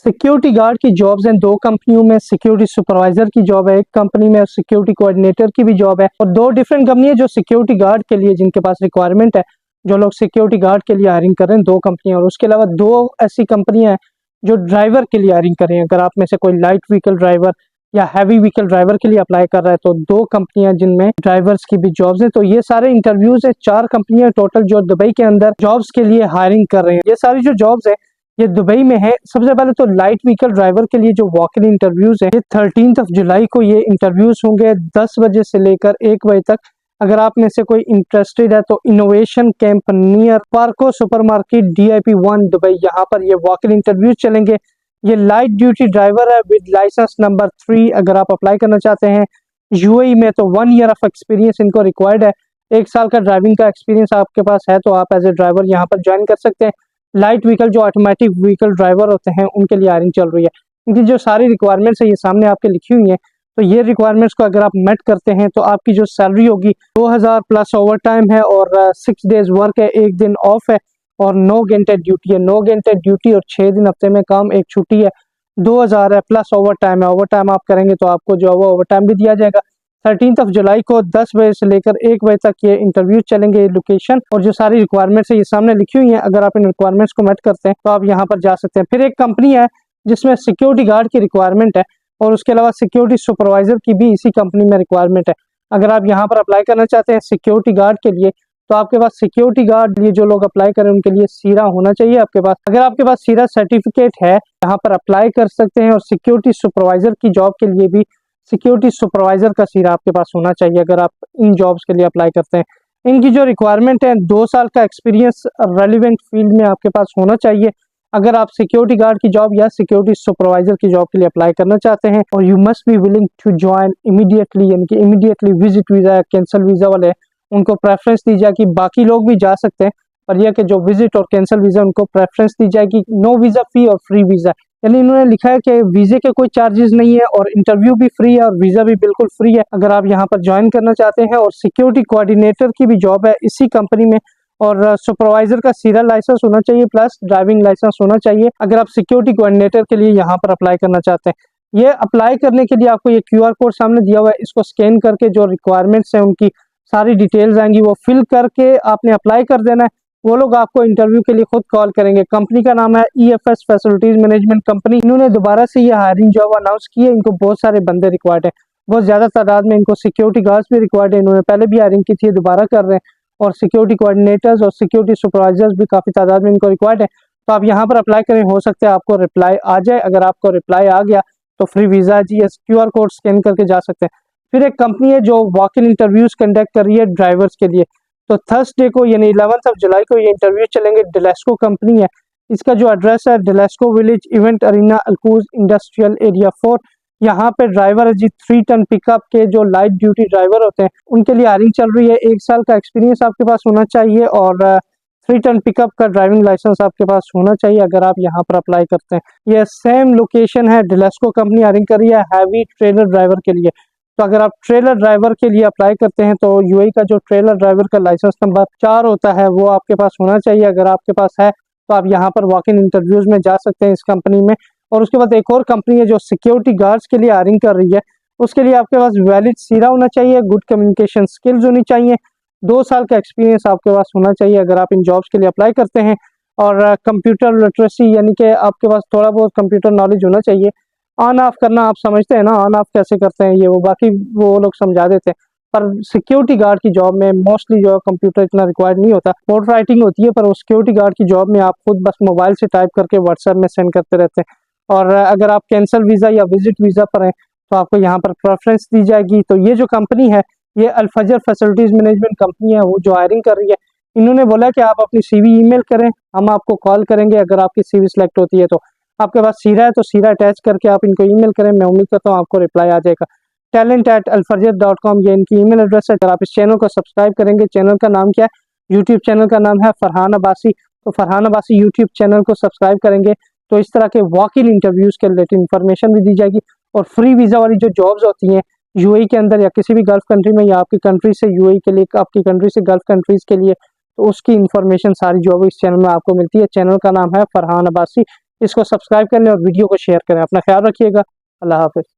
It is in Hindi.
सिक्योरिटी गार्ड की जॉब्स हैं दो कंपनियों में। सिक्योरिटी सुपरवाइजर की जॉब है एक कंपनी में, सिक्योरिटी कोऑर्डिनेटर की भी जॉब है। और दो डिफरेंट कंपनी है जो सिक्योरिटी गार्ड के लिए जिनके पास रिक्वायरमेंट है, जो लोग सिक्योरिटी गार्ड के लिए हायरिंग कर रहे हैं, दो कंपनियां। और उसके अलावा दो ऐसी कंपनियां हैं जो ड्राइवर के लिए हायरिंग कर रही हैं। अगर आप में से कोई लाइट व्हीकल ड्राइवर या हैवी व्हीकल ड्राइवर के लिए अप्लाई कर रहा है तो दो कंपनियां जिनमें ड्राइवर्स की भी जॉब्स हैं। तो ये सारे इंटरव्यूज है, चार कंपनियां टोटल जो दुबई के अंदर जॉब्स के लिए हायरिंग कर रहे हैं। ये सारी जो जॉब्स है ये दुबई में है। सबसे पहले तो लाइट व्हीकल ड्राइवर के लिए जो वॉक इन इंटरव्यूज है, ये 13 जुलाई को ये इंटरव्यूज होंगे 10 बजे से लेकर 1 बजे तक। अगर आप में से कोई इंटरेस्टेड है तो इनोवेशन कैंप नियर पार्को सुपरमार्केट DIP 1 दुबई, यहाँ पर ये वॉक इन इंटरव्यूज चलेंगे। ये लाइट ड्यूटी ड्राइवर है विद लाइसेंस नंबर 3। अगर आप अप्लाई करना चाहते हैं UAE में तो 1 ईयर ऑफ एक्सपीरियंस इनको रिक्वायर्ड है। 1 साल का ड्राइविंग का एक्सपीरियंस आपके पास है तो आप एज ए ड्राइवर यहाँ पर ज्वाइन कर सकते हैं। लाइट व्हीकल जो ऑटोमेटिक व्हीकल ड्राइवर होते हैं उनके लिए हायरिंग चल रही है। इनकी जो सारी रिक्वायरमेंट्स है ये सामने आपके लिखी हुई है। तो ये रिक्वायरमेंट्स को अगर आप मेट करते हैं तो आपकी जो सैलरी होगी 2000 प्लस ओवर टाइम है और 6 डेज वर्क है, 1 दिन ऑफ है और 9 घंटे ड्यूटी है। 9 घंटे ड्यूटी और 6 दिन हफ्ते में काम, एक छुट्टी है। 2000 है प्लस ओवर टाइम है। ओवर टाइम आप करेंगे तो आपको जो है वो ओवर टाइम भी दिया जाएगा। 13 जुलाई को 10 बजे से लेकर 1 बजे तक ये इंटरव्यू चलेंगे। लोकेशन और जो सारी रिक्वायरमेंट्स है ये सामने लिखी हुई है। अगर आप इन रिक्वायरमेंट्स को मेट करते हैं तो आप यहाँ पर जा सकते हैं। फिर एक कंपनी है जिसमें सिक्योरिटी गार्ड की रिक्वायरमेंट है और उसके अलावा सिक्योरिटी सुपरवाइजर की भी इसी कंपनी में रिक्वायरमेंट है। अगर आप यहाँ पर अप्लाई करना चाहते हैं सिक्योरिटी गार्ड के लिए तो आपके पास सिक्योरिटी गार्ड लिए जो लोग अप्लाई करें उनके लिए सीरा होना चाहिए आपके पास। अगर आपके पास सीरा सर्टिफिकेट है यहाँ पर अप्लाई कर सकते हैं। और सिक्योरिटी सुपरवाइजर की जॉब के लिए भी सिक्योरिटी सुपरवाइजर का सीरा आपके पास होना चाहिए अगर आप इन जॉब्स के लिए अप्लाई करते हैं। इनकी जो रिक्वायरमेंट है 2 साल का एक्सपीरियंस रेलिवेंट फील्ड में आपके पास होना चाहिए अगर आप सिक्योरिटी गार्ड की जॉब या सिक्योरिटी सुपरवाइजर की जॉब के लिए अप्लाई करना चाहते हैं। और you must be willing to join immediately, यानी कि इमीडिएटली विजिट वीजा या कैंसिल वीजा वाले उनको प्रेफरेंस दी जाएगी। बाकी लोग भी जा सकते हैं पर यह कि जो विजिट और कैंसिल वीजा उनको प्रेफरेंस दी जाएगी। नो वीजा फी और फ्री वीजा, यानी इन्होंने लिखा है कि वीजे के कोई चार्जेस नहीं है और इंटरव्यू भी फ्री है और वीजा भी बिल्कुल फ्री है अगर आप यहाँ पर ज्वाइन करना चाहते हैं। और सिक्योरिटी कोऑर्डिनेटर की भी जॉब है इसी कंपनी में और सुपरवाइजर का सीरियल लाइसेंस होना चाहिए प्लस ड्राइविंग लाइसेंस होना चाहिए अगर आप सिक्योरिटी कोऑर्डिनेटर के लिए यहाँ पर अप्लाई करना चाहते हैं। ये अप्लाई करने के लिए आपको ये QR कोड सामने दिया हुआ है, इसको स्कैन करके जो रिक्वायरमेंट्स हैं उनकी सारी डिटेल्स आएंगी वो फिल करके आपने अप्लाई कर देना है। वो लोग आपको इंटरव्यू के लिए खुद कॉल करेंगे। कंपनी का नाम है EFS फैसिलिटीज मैनेजमेंट कंपनी। इन्होंने दोबारा से ये हायरिंग जॉब अनाउंस की है। इनको बहुत सारे बंदे रिक्वायर्ड है, बहुत ज्यादा तादाद में इनको सिक्योरिटी गार्ड्स भी रिक्वायर्ड है। इन्होंने पहले भी हायरिंग की थी, दोबारा कर रहे हैं। और सिक्योरिटी कोऑर्डिनेटर्स और सिक्योरिटी सुपरवाइजर्स भी काफी तादाद में इनको रिक्वायर्ड है। तो आप यहाँ पर अप्लाई करें, हो सकता है आपको रिप्लाई आ जाए। अगर आपको रिप्लाई आ गया तो free visa GS QR code scan करके जा सकते हैं। फिर एक कंपनी है जो वॉक इन इंटरव्यूज कंडक्ट कर रही है ड्राइवर्स के लिए। तो थर्सडे को यानी 11 जुलाई को ये इंटरव्यू चलेंगे। डेलेस्को कंपनी है, इसका जो एड्रेस है Dulsco village event arena Al Quoz industrial area 4। यहाँ पे ड्राइवर है जी 3 टन पिकअप के जो लाइट ड्यूटी ड्राइवर होते हैं उनके लिए हायरिंग चल रही है। 1 साल का एक्सपीरियंस आपके पास होना चाहिए और 3 टन पिकअप का ड्राइविंग लाइसेंस आपके पास होना चाहिए अगर आप यहाँ पर अप्लाई करते हैं। यह सेम लोकेशन है, डेलेस्को कंपनी हायरिंग कर रही है हैवी ट्रेलर ड्राइवर के लिए। तो अगर आप ट्रेलर ड्राइवर के लिए अप्लाई करते हैं तो UAE का जो ट्रेलर ड्राइवर का लाइसेंस नंबर 4 होता है वो आपके पास होना चाहिए। अगर आपके पास है तो आप यहाँ पर वॉक इन इंटरव्यूज में जा सकते हैं इस कंपनी में। और उसके बाद एक और कंपनी है जो सिक्योरिटी गार्ड्स के लिए हायरिंग कर रही है। उसके लिए आपके पास वैलिड सीरा होना चाहिए, गुड कम्युनिकेशन स्किल्स होनी चाहिए, 2 साल का एक्सपीरियंस आपके पास होना चाहिए अगर आप इन जॉब्स के लिए अप्लाई करते हैं। और कंप्यूटर लिटरेसी, यानी कि आपके पास थोड़ा बहुत कंप्यूटर नॉलेज होना चाहिए। ऑन ऑफ करना आप समझते हैं ना, ऑन ऑफ कैसे करते हैं ये वो बाकी वो लोग समझा देते हैं। पर सिक्योरिटी गार्ड की जॉब में मोस्टली जो कंप्यूटर इतना रिक्वायर्ड नहीं होता, कोड राइटिंग होती है। पर वो सिक्योरिटी गार्ड की जॉब में आप खुद बस मोबाइल से टाइप करके व्हाट्सएप में सेंड करते रहते हैं। और अगर आप कैंसल वीज़ा या विजिट वीज़ा पर हैं तो आपको यहाँ पर प्रेफरेंस दी जाएगी। तो ये जो कंपनी है ये अल्फजर फैसिलिटीज मैनेजमेंट कंपनी है, वो जो हायरिंग कर रही है। इन्होंने बोला कि आप अपनी CV ईमेल करें, हम आपको कॉल करेंगे अगर आपकी CV सिलेक्ट होती है। तो आपके पास सीरा है तो सीरा अटैच करके आप इनको ईमेल करें, मैं उम्मीद करता हूँ आपको रिप्लाई आ जाएगा। talent@alfajr.com ये इनकी ईमेल एड्रेस है। अगर आप इस चैनल को सब्सक्राइब करेंगे, चैनल का नाम क्या है, यूट्यूब चैनल का नाम है फरहान अब्बासी। तो फरहान अब्बासी यूट्यूब चैनल को सब्सक्राइब करेंगे तो इस तरह के वॉक इन इंटरव्यूज के रिलेटेड इन्फॉर्मेशन भी दी जाएगी। और फ्री वीजा वाली जो जॉब्स होती हैं UAE के अंदर या किसी भी गल्फ कंट्री में या आपकी कंट्री से UAE के लिए, आपकी कंट्री से गल्फ कंट्रीज के लिए, तो उसकी इन्फॉर्मेशन सारी जो है इस चैनल में आपको मिलती है। चैनल का नाम है फरहान अब्बासी। इसको सब्सक्राइब कर लें और वीडियो को शेयर करें। अपना ख्याल रखिएगा। अल्लाह हाफिज़।